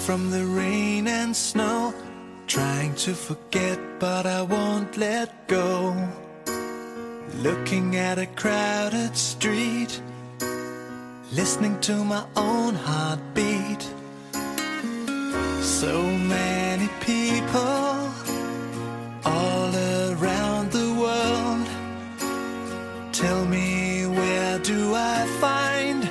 from the rain and snow, trying to forget but I won't let go. Looking at a crowded street, listening to my own heartbeat. So many people all around the world. Tell me, where do I find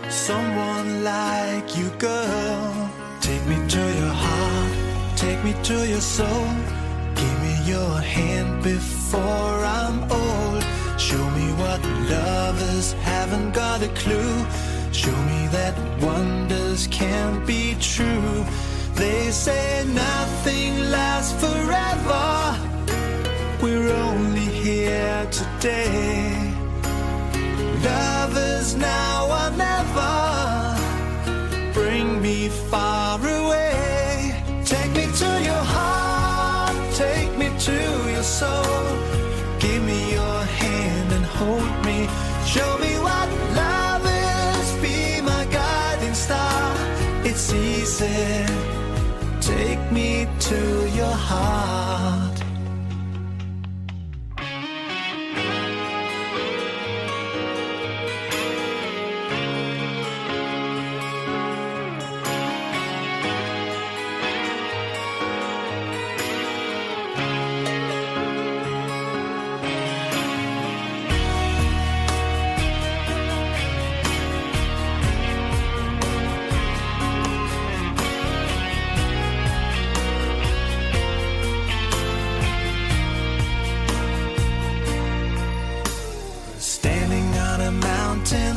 someone like you, girl? Take me to your heart, take me to your soul. Give me your hand before I'm old. Show me what lovers haven't got a clue. Show me that wonders can't be true. They say nothing lasts forever. We're only here today. Lovers now or never. Bring me far away. Take me to your heart, take me to your soul. Give me your hand and hold me. Show me what love is, be my guiding star. It's easy, take me to your heart.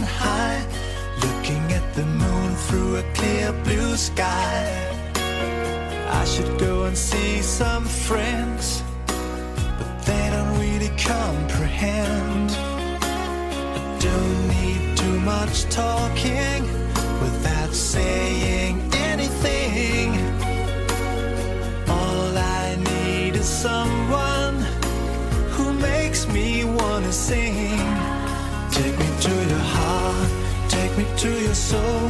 High, looking at the moon through a clear blue sky. I should go and see some friends, but they don't really comprehend. I don't need too much talking without saying anything. All I need is someone who makes me wanna sing. Take me to your heart, take me to your soul.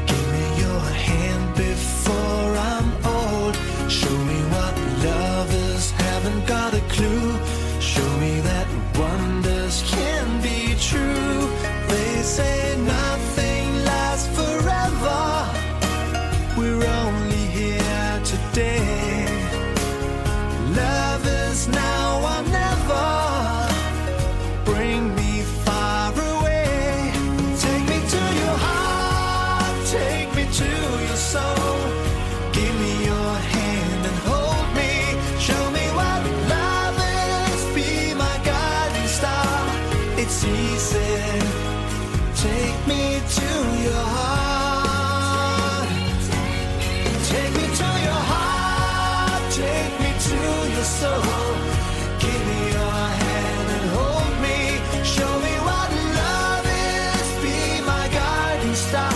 Give me your hand before I'm old. Show me what lovers haven't got a clue. Show me that wonders can be true. They say nothing lasts forever. We're only here today. Lovers now or never. Bring me to your soul. Give me your hand and hold me. Show me what love is, be my guiding star. It's easy, take me to your heart. Take me to your heart, take me to your soul. Give me your hand and hold me. Show me what love is, be my guiding star.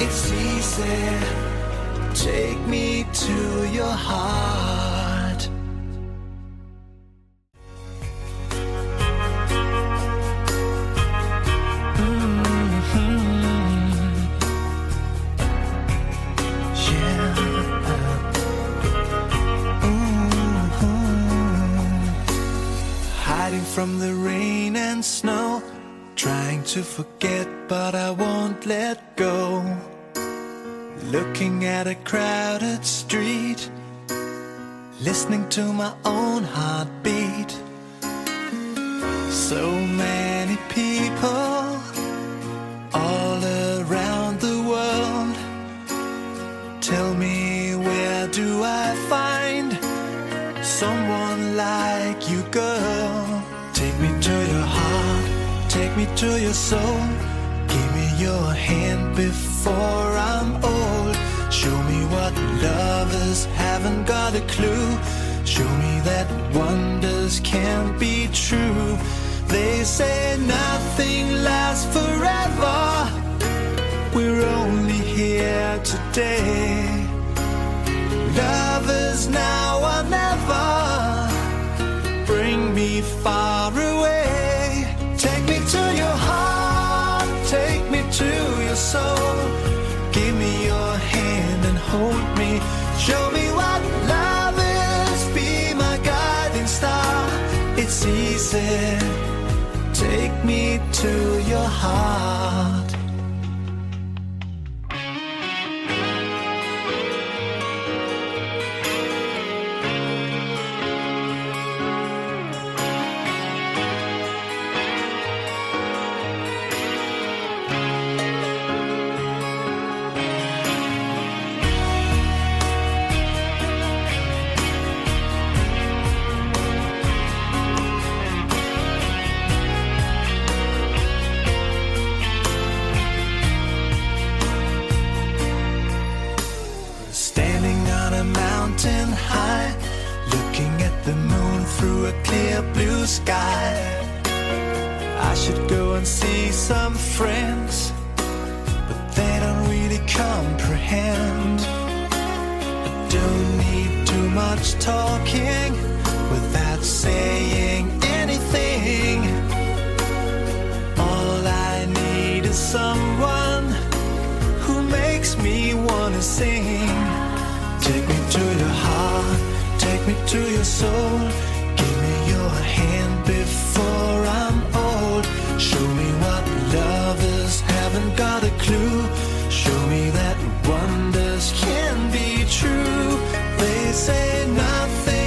It's easy, take me to your heart. Hiding from the rain and snow, trying to forget but I won't let go. Looking at a crowded street, listening to my own heartbeat. So many people all around the world. Tell me, where do I find someone like you, girl? Take me to your heart, take me to your soul. Give me your hand before I'm old. Show me what lovers haven't got a clue. Show me that wonders can't be true. They say nothing lasts forever. We're only here today. Lovers now or never. Bring me far away. Take me to your heart, take me to your soul. Give me your hand and hold easy. Take me to your heart. Mountain high, looking at the moon through a clear blue sky. I should go and see some friends, but they don't really comprehend. I don't need too much talking without saying anything. All I need is someone who makes me wanna sing. Take me to your heart, take me to your soul. Give me your hand before I'm old. Show me what lovers haven't got a clue. Show me that wonders can be true. They say nothing